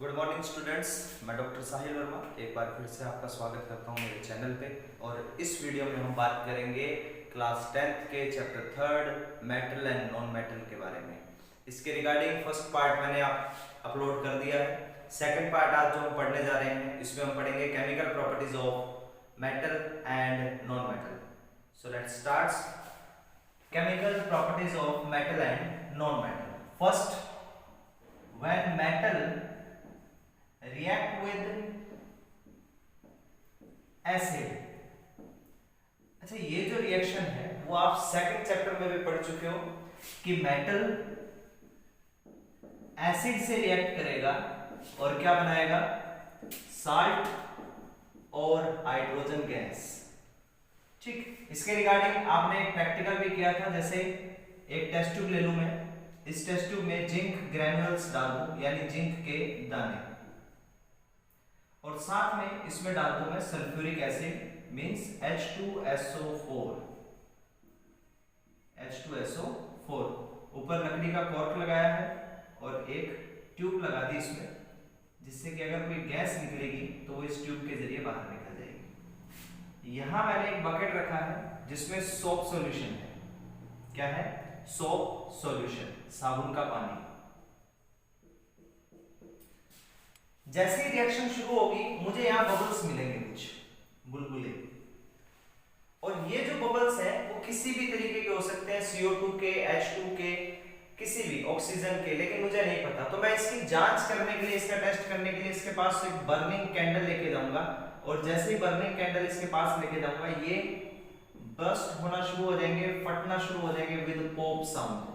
Good morning students, मैं doctor साहिल वर्मा एक बार फिर से आपका स्वागत करता हूं मेरे चैनल पे। और इस वीडियो में हम बात करेंगे क्लास 10th के chapter 3 metal and non metal के बारे में। इसके रिगार्डिंग फर्स्ट पार्ट मैंने अपलोड कर दिया है। सेकंड पार्ट आज जो हम पढ़ने जा रहे हैं इसमें हम पढ़ेंगे chemical properties of metal and non metal. So let's start. Chemical properties of metal and non metal. First, when metal react with acid। अच्छा, ये जो रिएक्शन है वो आप सेकंड चैप्टर में भी पढ़ चुके हो कि मेटल एसिड से रिएक्ट करेगा और क्या बनाएगा, साल्ट और हाइड्रोजन गैस। ठीक, इसके रिगार्डिंग आपने एक प्रैक्टिकल भी किया था। जैसे एक टेस्ट ट्यूब ले लूं मैं, इस टेस्ट ट्यूब में जिंक ग्रैन्युल्स डाल दूं यानी जिंक के दाने, और साथ में इसमें डाल दूं मैं सल्फ्यूरिक एसिड मींस H2SO4। ऊपर लकड़ी का कॉर्क लगाया है और एक ट्यूब लगा दी इसमें, जिससे कि अगर कोई गैस निकलेगी तो वो इस ट्यूब के जरिए बाहर निकल जाएगी। यहां मैंने एक बकेट रखा है जिसमें सोप सॉल्यूशन है। क्या है? सोप सॉल्यूशन, साबुन का पानी। जैसे ही रिएक्शन शुरू होगी मुझे यहाँ बबल्स मिलेंगे, कुछ बुलबुले, और ये जो बबल्स हैं वो किसी भी तरीके के हो सकते हैं, CO2 के, H2 के, किसी भी, ऑक्सीजन के, लेकिन मुझे नहीं पता। तो मैं इसकी जांच करने के लिए, इसका टेस्ट करने के लिए इसके पास एक बर्निंग कैंडल लेके जाऊंगा, और जैसे ही बर्निंग कैंडल इसके पास लेके जाऊंगा ये बर्स्ट होना शुरू हो जाएंगे, फटना शुरू हो जाएंगे विद पॉप साउंड।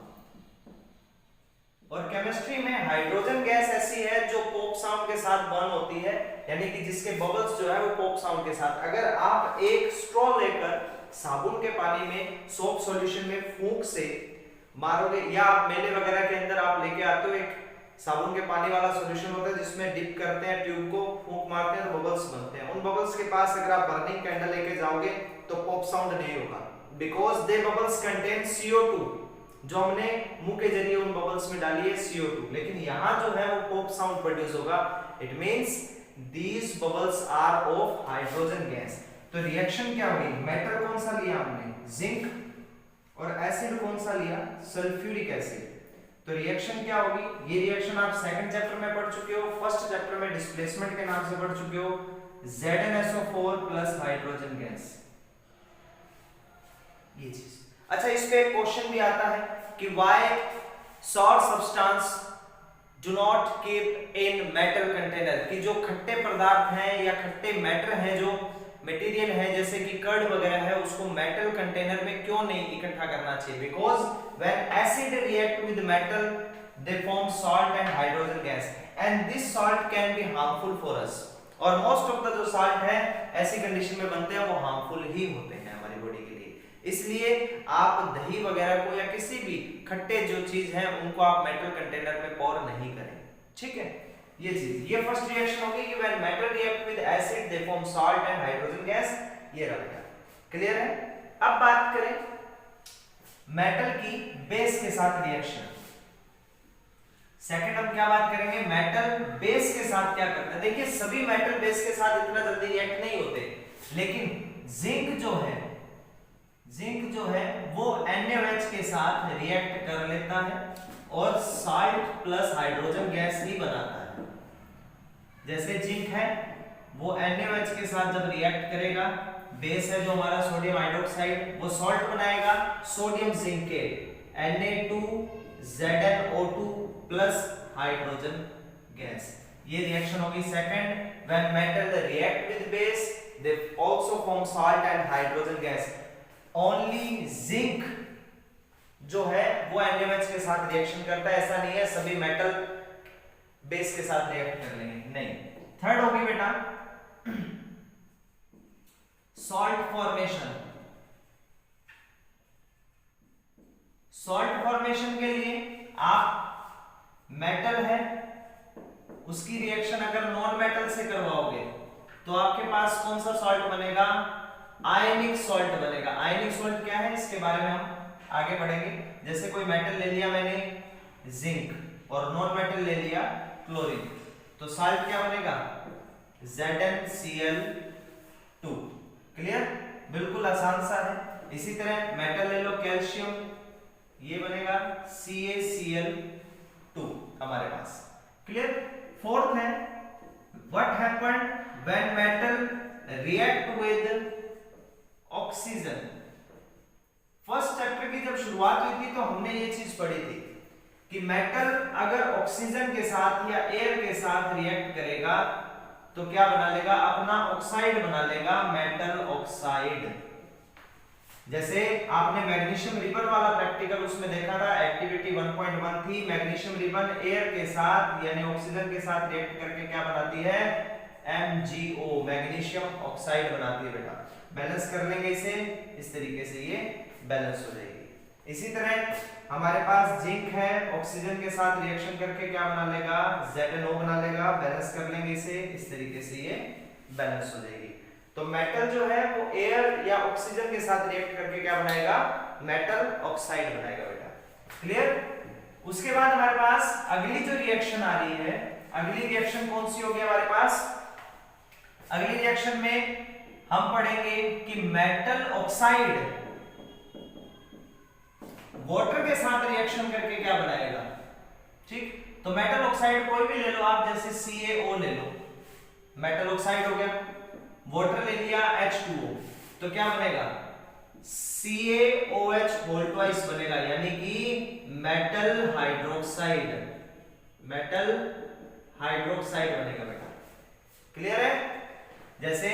और केमिस्ट्री में हाइड्रोजन गैस ऐसी है जो पॉप साउंड के साथ बर्न होती है, यानी कि जिसके बबल्स जो है वो पॉप साउंड के साथ। अगर आप एक स्ट्रॉ लेकर साबुन के पानी में सोप सॉल्यूशन में फूंक से मारोगे, या आप मेले वगैरह के अंदर आप लेके आते हो, एक साबुन के पानी वाला सॉल्यूशन होता है जिसमें डिप करते हैं ट्यूब को, फूंक मारते हैं तो बबल्स बनते हैं। उन बबल्स के पास अगर आप बर्निंग कैंडल लेके जाओगे तो पॉप साउंड नहीं होगा, because they bubbles contain CO2, जो हमने मुंह के जरिए उन बबल्स में डाली है CO2। लेकिन यहां जो है वो पॉप साउंड प्रोड्यूस होगा। It means these bubbles are of hydrogen gas. तो रिएक्शन क्या होगी? मेटल कौन सा लिया हमने? जिंक, और एसिड कौन सा लिया? Sulphuric acid. तो रिएक्शन क्या होगी? ये रिएक्शन आप सेकंड चैप्टर में पढ़ चुके हो, फर्स्ट चैप्टर में डिस्प्लेसमेंट के नाम से पढ़ चुके हो, ZnSO4 प्लस हाइड्रोजन गैस, ये चीज। अच्छा, इस पे एक क्वेश्चन भी आता है कि why sour substance do not keep in metal container, कि जो खट्टे पदार्थ हैं या खट्टे मैटर हैं, जो मटेरियल है जैसे कि कर्ड वगैरह है, उसको मेटल कंटेनर में क्यों नहीं इकट्ठा करना चाहिए? Because when acid react with metal they form salt and hydrogen gas and this salt can be harmful for us। और मोस्ट ऑफ द जो साल्ट है ऐसी कंडीशन में बनते हैं वो हार्मफुल ही होते हैं हमारी बॉडी के लिए। इसलिए आप दही वगैरह को या किसी भी खट्टे जो चीज है उनको आप मेटल कंटेनर में पोर नहीं करें। ठीक है, ये चीज, ये फर्स्ट रिएक्शन होगी कि when metal react with acid they form salt and hydrogen gas. ये रह गया, क्लियर है। अब बात करें मेटल की बेस के साथ रिएक्शन। सेकंड हम क्या बात करेंगे? मेटल बेस के साथ क्या करता है। देखिए, सभी मेटल बेस के साथ इतना जल्दी रिएक्ट नहीं होते, लेकिन जिंक जो है वो NaOH के साथ रिएक्ट कर लेता है और साल्ट प्लस हाइड्रोजन गैस ही बनाता है। जैसे जिंक है वो NaOH के साथ जब रिएक्ट करेगा, बेस है जो हमारा सोडियम हाइड्रोक्साइड, वो सॉल्ट बनाएगा sodium zincate Na2ZnO2 plus hydrogen gas. ये रिएक्शन होगी second. When metal react with base they also form salt and hydrogen gas. Only zinc जो है वो NaOH के साथ रिएक्शन करता है। ऐसा नहीं है सभी मेटल बेस के साथ रिएक्ट कर लेंगे, नहीं। थर्ड होगी बेटा सॉल्ट फॉर्मेशन। सॉल्ट फॉर्मेशन के लिए आप मेटल है उसकी रिएक्शन अगर नॉन मेटल से करवाओगे तो आपके पास कौन सा सॉल्ट बनेगा? आयनिक सॉल्ट बनेगा। आयनिक सॉल्ट क्या है इसके बारे में हम आगे बढ़ेंगे। जैसे कोई मेटल ले लिया मैंने जिंक और नॉन मेटल ले लिया क्लोरीन, तो साल्ट क्या बनेगा, ZnCl2। क्लियर, बिल्कुल आसान सा है। इसी तरह मेटल ले लो, कैल्शियम, ये बनेगा CaCl2 हमारे पास। क्लियर। फोर्थ है, what happened when metal react with oxygen. First chapter की जब शुरुआत हुई थी तो हमने ये चीज पढ़ी थी कि मेटल अगर ऑक्सीजन के साथ या एयर के साथ रिएक्ट करेगा तो क्या बना लेगा, अपना ऑक्साइड बना लेगा, मेटल ऑक्साइड। जैसे आपने मैग्नीशियम रिबन वाला प्रैक्टिकल उसमें देखा था, एक्टिविटी 1.1 थी, मैग्नीशियम रिबन एयर के साथ यानी ऑक्सीजन के साथ रिएक्ट करके क्या बनाती है, MgO, मैग्नीशियम ऑक्साइड बनाती है बेटा। बैलेंस कर लेंगे इसे, इस तरीके से ये बैलेंस हो जाएगी। इसी तरह हमारे पास जिंक है, ऑक्सीजन के साथ रिएक्शन करके क्या बना लेगा, ZnO बना लेगा। बैलेंस कर लेंगे इसे, इस तरीके से ये बैलेंस हो जाएगी। तो मेटल जो है वो एयर या ऑक्सीजन के साथ रिएक्ट करके क्या बनाएगा, मेटल ऑक्साइड बनाएगा बेटा। क्लियर। उसके बाद हमारे पास अगली जो रिएक्शन आ रही है, अगली रिएक्शन कौन सी होगी हमारे पास, अगली रिएक्शन में हम पढ़ेंगे कि मेटल ऑक्साइड वाटर के साथ रिएक्शन करके क्या बनाएगा। ठीक, तो मेटल ऑक्साइड कोई भी ले लो आप, जैसे CaO ले लो, मेटल ऑक्साइड हो गया। वाटर ले लिया H2O, तो क्या बनेगा, CaOH होल ट्वाइस बनेगा, यानी कि मेटल हाइड्रोक्साइड, मेटल हाइड्रोक्साइड बनेगा बेटा। क्लियर है। जैसे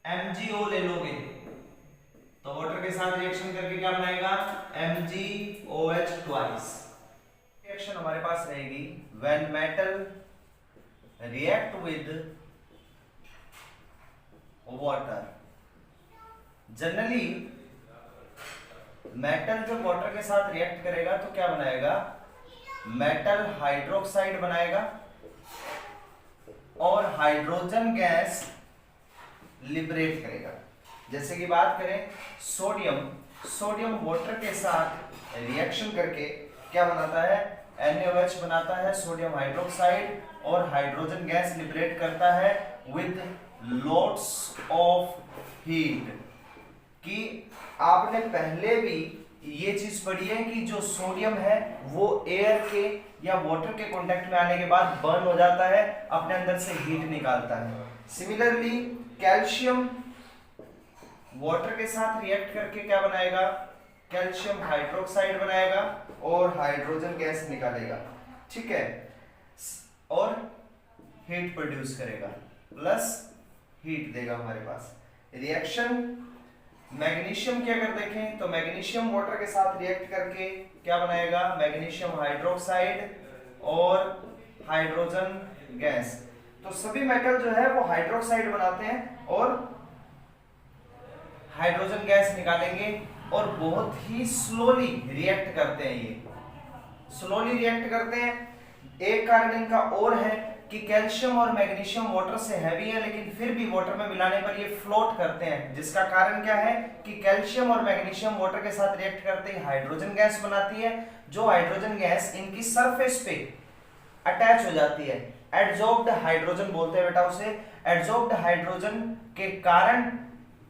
MgO ले लोगे तो वाटर के साथ रिएक्शन करके क्या बनाएगा, MgOH ट्वाइस। रिएक्शन हमारे पास रहेगी when metal react with water. Generally metal जब वाटर के साथ रिएक्ट करेगा तो क्या बनाएगा, मेटल हाइड्रोक्साइड बनाएगा और हाइड्रोजन गैस लिबरेट करेगा। जैसे कि बात करें सोडियम, सोडियम वाटर के साथ रिएक्शन करके क्या बनाता है, NaOH बनाता है, सोडियम हाइड्रोक्साइड, और हाइड्रोजन गैस लिबरेट करता है विद लॉट्स ऑफ हीट। कि आपने पहले भी ये चीज पढ़ी है कि जो सोडियम है वो एयर के या वाटर के कांटेक्ट में आने के बाद बर्न हो जाता है, अपने अंदर से हीट निकालता है। सिमिलरली कैल्शियम वाटर के साथ रिएक्ट करके क्या बनाएगा, कैल्शियम हाइड्रोक्साइड बनाएगा और हाइड्रोजन गैस निकालेगा। ठीक है, और हीट प्रोड्यूस करेगा, प्लस हीट देगा हमारे पास। रिएक्शन मैग्नीशियम की अगर देखें तो मैग्नीशियम वाटर के साथ रिएक्ट करके क्या बनाएगा, मैग्नीशियम हाइड्रोक्साइड और हाइड्रोजन गैस। तो सभी मेटल जो है वो हाइड्रोक्साइड बनाते हैं और हाइड्रोजन गैस निकालेंगे और बहुत ही स्लोली रिएक्ट करते हैं, ये स्लोली रिएक्ट करते हैं। एक कारण इनका और है कि कैल्शियम और मैग्नीशियम वाटर से हैवी है, लेकिन फिर भी वाटर में मिलाने पर ये फ्लोट करते हैं। जिसका कारण क्या है कि कैल्शियम और मैग्नीशियम वाटर के साथ रिएक्ट करते ही हाइड्रोजन गैस बनाती है, जो हाइड्रोजन गैस इनकी सरफेस पे अटैच हो जाती है। एडजॉर्ब्ड हाइड्रोजन बोलते हैं बेटा उसे। एडजॉर्ब्ड हाइड्रोजन के कारण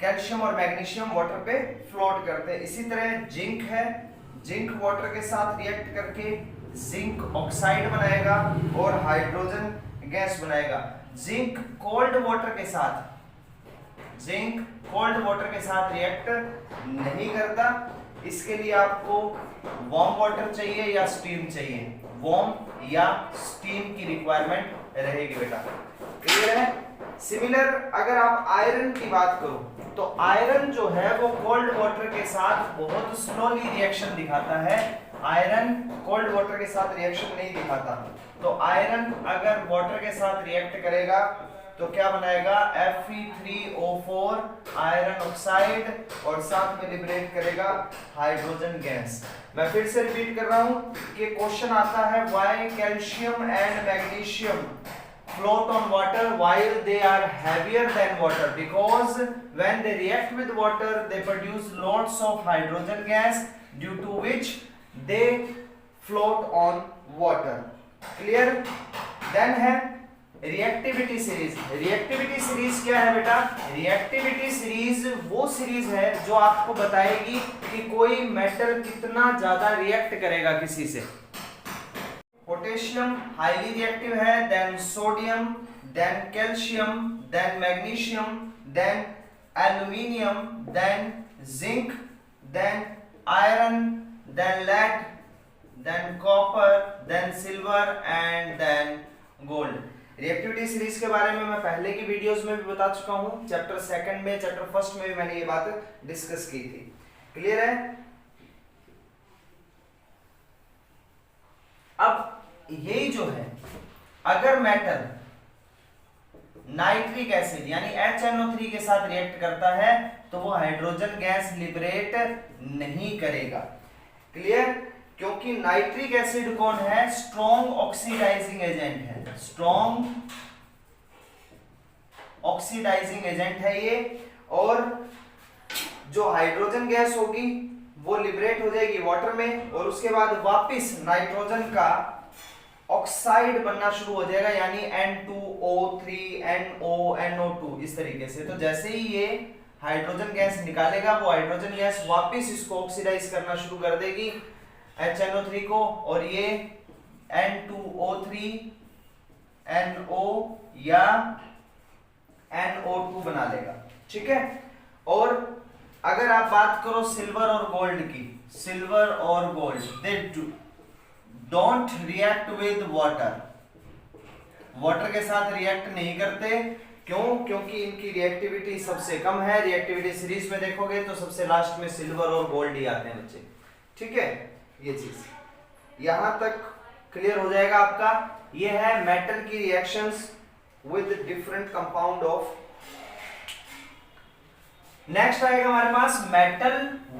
कैल्शियम और मैग्नीशियम वाटर पे फ्लोट करते हैं। इसी तरह जिंक है, जिंक वाटर के साथ रिएक्ट करके जिंक ऑक्साइड बनाएगा और हाइड्रोजन गैस बनाएगा। जिंक कोल्ड वाटर के साथ, जिंक कोल्ड वाटर के साथ रिएक्ट नहीं करता। इसके लिए आपको वार्म वाटर चाहिए या स्टीम चाहिए, वार्म या स्टीम की रिक्वायरमेंट रहेगी बेटा। क्लियर है। सिमिलर अगर आप आयरन की बात करो तो आयरन जो है वो कोल्ड वाटर के साथ बहुत स्लोली रिएक्शन दिखाता है। आयरन कोल्ड वाटर के साथ रिएक्शन नहीं दिखाता। तो आयरन अगर वाटर के साथ रिएक्ट करेगा तो क्या बनाएगा, Fe3O4 आयरन ऑक्साइड और साथ में लिबरेट करेगा हाइड्रोजन गैस। मैं फिर से रिपीट कर रहा हूं कि क्वेश्चन आता है why calcium and magnesium float on water while they are heavier than water, because when they react with water they produce lots of hydrogen gas due to which they float on water. Clear? Then है reactivity series. Reactivity series क्या है बेटा? Reactivity series वो series है जो आपको बताएगी कि कोई मेटल कितना ज्यादा रिएक्ट करेगा किसी से। पोटेशियम हाईली रिएक्टिव है, then sodium, then calcium, then magnesium, then aluminium, then zinc, then iron, then lead, then copper, then silver and then gold. Reactivity series के बारे में मैं पहले की वीडियोस में भी बता चुका हूं, चैप्टर सेकंड में, चैप्टर फर्स्ट में भी मैंने ये बात डिस्कस की थी। क्लियर है? अब यही जो है, अगर मेटल नाइट्रिक एसिड यानी HNO3 के साथ रिएक्ट करता है तो वो हाइड्रोजन गैस लिबरेट नहीं करेगा। क्लियर? क्योंकि नाइट्रिक एसिड कौन है? स्ट्रॉन्ग ऑक्सीडाइजिंग एजेंट है, स्ट्रॉन्ग ऑक्सीडाइजिंग एजेंट है ये, और जो हाइड्रोजन गैस होगी वो लिबरेट हो जाएगी वाटर में, और उसके बाद वापस नाइट्रोजन का ऑक्साइड बनना शुरू हो जाएगा, यानी N2O3 NO NO2 इस तरीके से। तो जैसे ही ये हाइड्रोजन गैस निकालेगा वो हाइड्रोजन गैस वापस इसको ऑक्सीडाइज करना शुरू कर देगी HNO3 को, और ये N2O3 NO या NO2 बना लेगा। ठीक है? और अगर आप बात करो सिल्वर और गोल्ड की, सिल्वर और gold they don't react with water, water के साथ रिएक्ट नहीं करते। क्यों? क्योंकि इनकी रिएक्टिविटी सबसे कम है। रिएक्टिविटी सीरीज में देखोगे तो सबसे लास्ट में सिल्वर और गोल्ड ही आते हैं बच्चे। ठीक है? ये चीज यहां तक क्लियर हो जाएगा आपका। ये है मेटल की reactions with different compound of. Next आएगा हमारे पास मेटल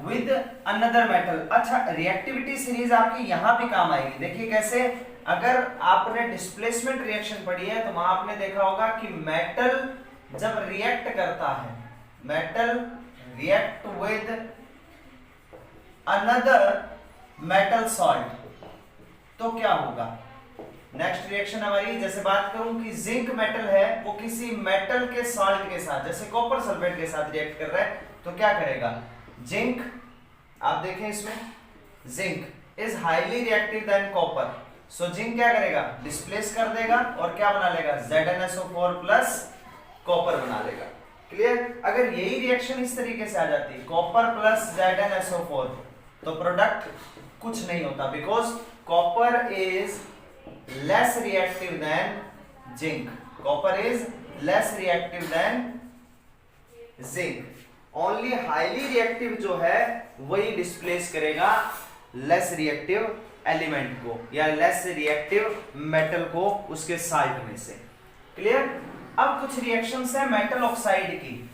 विद अनदर मेटल। अच्छा, रिएक्टिविटी सीरीज आपकी यहां भी काम आएगी। देखिए कैसे, अगर आपने डिस्प्लेसमेंट रिएक्शन पढ़ी है तो वहां आपने देखा होगा कि मेटल जब रिएक्ट करता है, metal react with another metal salt, तो क्या होगा? नेक्स्ट रिएक्शन हमारी, जैसे बात करूं कि जिंक मेटल है, वो किसी मेटल के सॉल्ट के साथ जैसे कॉपर सल्फेट के साथ रिएक्ट कर रहा है, तो क्या करेगा? जिंक, आप देखें इसमें, zinc is highly reactive than copper, so zinc क्या करेगा? डिस्प्लेस कर देगा और क्या बना लेगा? ZnSO4 प्लस कॉपर बना लेगा। क्लियर? अगर यही रिएक्शन इस तरीके से आ जाती, कॉपर प्लस ZnSO4, तो प्रोडक्ट कुछ नहीं होता, because copper is less reactive than zinc, copper is less reactive than zinc. Only highly reactive जो है वही डिस्प्लेस करेगा लेस रिएक्टिव एलिमेंट को या लेस रिएक्टिव मेटल को उसके साल्ट में से। क्लियर? अब कुछ रिएक्शंस है मेटल ऑक्साइड की।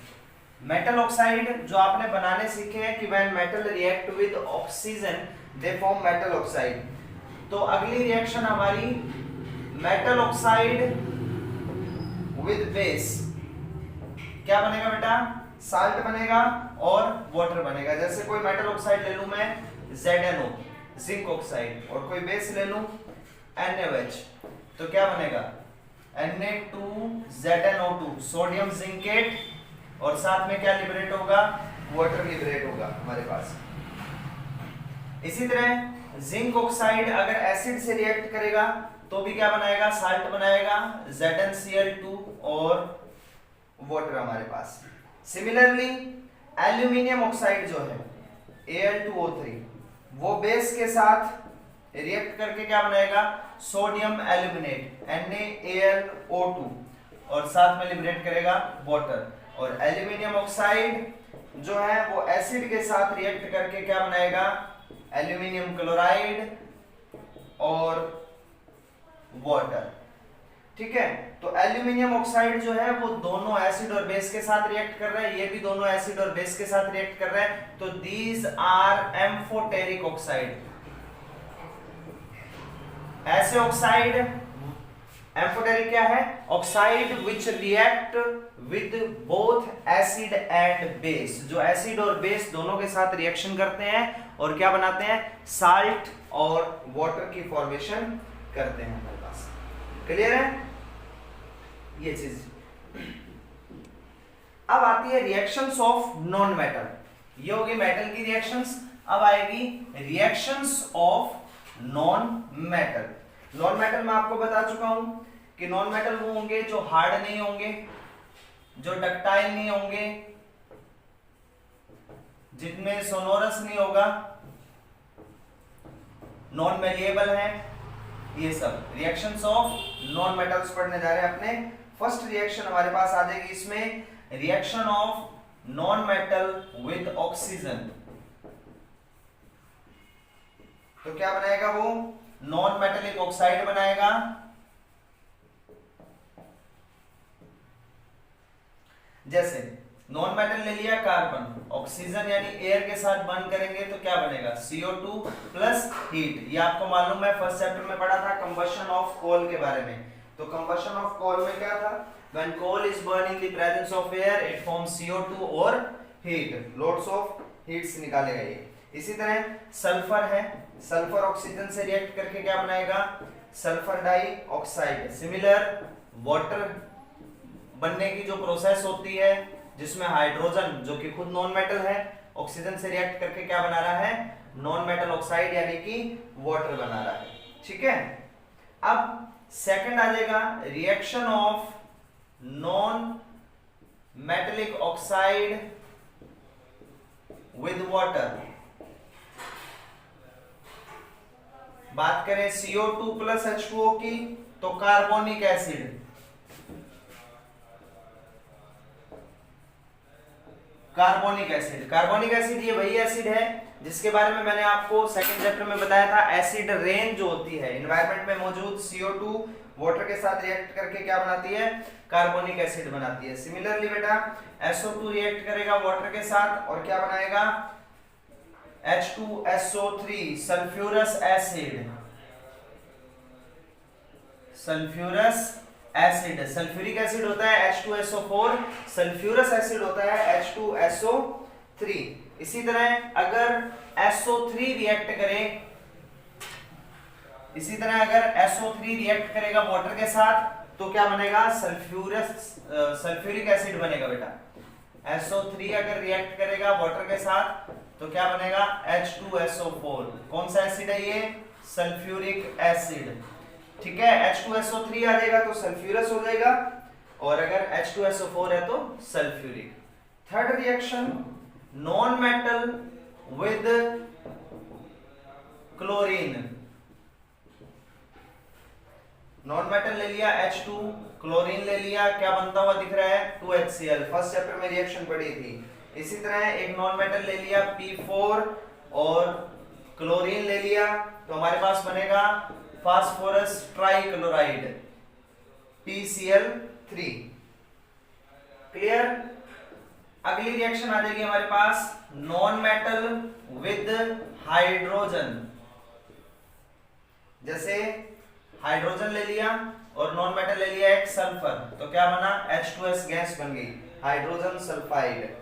मेटल ऑक्साइड जो आपने बनाने सीखे हैं कि when metal react with oxygen they form metal oxide. तो अगली रिएक्शन हमारी मेटल ऑक्साइड विद बेस, क्या बनेगा बेटा? साल्ट बनेगा और वाटर बनेगा। जैसे कोई मेटल ऑक्साइड ले लूं मैं ZnO जिंक ऑक्साइड, और कोई बेस ले लूं NaOH, तो क्या बनेगा? Na2ZnO2 सोडियम जिंकेट, और साथ में क्या लिबरेट होगा? वाटर लिबरेट होगा हमारे पास। इसी तरह जिंक ऑक्साइड अगर एसिड से रिएक्ट करेगा तो भी क्या बनाएगा? साल्ट बनाएगा, ZnCl2 और वाटर हमारे पास। सिमिलरली एल्यूमिनियम ऑक्साइड जो है Al2O3, वो बेस के साथ रिएक्ट करके क्या बनाएगा? सोडियम एल्यूमिनेट NaAlO2, और साथ में लिबरेट करेगा वाटर। और एल्यूमिनियम ऑक्साइड जो है वो एसिड के साथ रिएक्ट करके क्या बनाएगा? एल्यूमिनियम क्लोराइड और वाटर। ठीक है? तो एल्यूमिनियम ऑक्साइड जो है वो दोनों एसिड और बेस के साथ रिएक्ट कर रहा है, ये भी दोनों एसिड और बेस के साथ रिएक्ट कर रहा है, तो दीज आर एम्फोटेरिक ऑक्साइड। ऐसे ऑक्साइड, एम्फोटेरिक क्या है? Oxide which react with both acid and base, जो एसिड और बेस दोनों के साथ रिएक्शन करते हैं और क्या बनाते हैं? साल्ट और वाटर की फॉर्मेशन करते हैं हमारे पास। क्लियर है ये चीज। अब आती है रिएक्शंस ऑफ नॉन मेटल, ये होगी मेटल की रिएक्शंस। अब आएगी reactions of non metal. Non metal मैं आपको बता चुका हूं कि नॉन मेटल वो होंगे जो हार्ड नहीं होंगे, जो डक्टाइल नहीं होंगे, जिनमें सोनोरस नहीं होगा, नॉन मेलिएबल है, ये सब रिएक्शंस ऑफ नॉन मेटल्स पढ़ने जा रहे हैं अपने। फर्स्ट रिएक्शन हमारे पास आ जाएगी इसमें, reaction of non metal with oxygen. तो क्या बनाएगा वो, नॉन मेटेलिक ऑक्साइड बनाएगा, जैसे नॉन मेटल ले लिया कार्बन, ऑक्सीजन यानी एयर के साथ बर्न करेंगे तो क्या बनेगा, CO2 प्लस हीट। ये आपको मालूम है, फर्स्ट चैप्टर में पढ़ा था कंबशन ऑफ कोल के बारे में। तो कंबशन ऑफ कोल में क्या था, when coal is burn in the presence of air it forms CO2 और हीट, लोड्स ऑफ हीट्स निकालेगा ये। इसी तरह सल्फर है, सल्फर ऑक्सीजन से रिएक्ट करके क्या बनाएगा, सल्फर डाइऑक्साइड। सिमिलर वाटर बनने की जो प्रोसेस होती है जिसमें हाइड्रोजन जो कि खुद नॉन मेटल है, ऑक्सीजन से रिएक्ट करके क्या बना रहा है, नॉन मेटल ऑक्साइड यानी कि वाटर बना रहा है। ठीक है, अब सेकंड आ जाएगा reaction of non metallic oxide with water. बात करें CO2 प्लस H2O की तो carbonic acid, carbonic acid. Carbonic acid ये वही एसिड है जिसके बारे में मैंने आपको सेकंड चैप्टर में बताया था, एसिड रेन जो होती है एनवायरनमेंट में मौजूद CO2 वाटर के साथ रिएक्ट करके क्या बनाती है, कार्बोनिक एसिड बनाती है। सिमिलरली बेटा SO2 रिएक्ट करेगा वाटर के साथ और क्या बनाएगा, H2SO3 sulphurous acid, sulphurous acid. Sulphuric acid होता है H2SO4, सल्फ्यूरस एसिड होता है H2SO3। इसी तरह अगर SO3 रिएक्ट करे, इसी तरह अगर SO3 रिएक्ट करेगा वाटर के साथ तो क्या बनेगा, सल्फ्यूरिक एसिड बनेगा बेटा। SO3 अगर रिएक्ट करेगा वाटर के साथ तो क्या बनेगा, H2SO4। कौन सा एसिड है ये, सल्फ्यूरिक एसिड। ठीक है, H2SO3 आ जाएगा तो सल्फ्यूरस हो जाएगा, और अगर H2SO4 है तो sulphuric. Third reaction non metal with chlorine. Non metal ले लिया H2, क्लोरीन ले लिया, क्या बनता हुआ दिख रहा है, 2HCl। फर्स्ट चैप्टर में रिएक्शन पढ़ी थी। इसी तरह एक नॉन मेटल ले लिया P4 और क्लोरीन ले लिया तो हमारे पास बनेगा फास्फोरस ट्राइक्लोराइड PCl3। क्लियर। अगली रिएक्शन आ जाएगी हमारे पास नॉन मेटल विद हाइड्रोजन। जैसे हाइड्रोजन ले लिया और नॉन मेटल ले लिया एक सल्फर, तो क्या बना, H2S गैस बन गई, हाइड्रोजन सल्फाइड।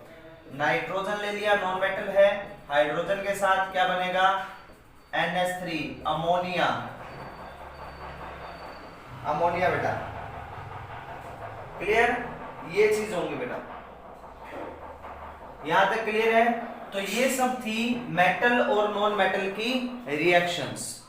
नाइट्रोजन ले लिया, नॉन मेटल है, हाइड्रोजन के साथ क्या बनेगा, NH3 अमोनिया, अमोनिया बेटा। क्लियर, ये चीज होंगी बेटा, यहां तक क्लियर है। तो ये सब थी मेटल और नॉन मेटल की रिएक्शंस।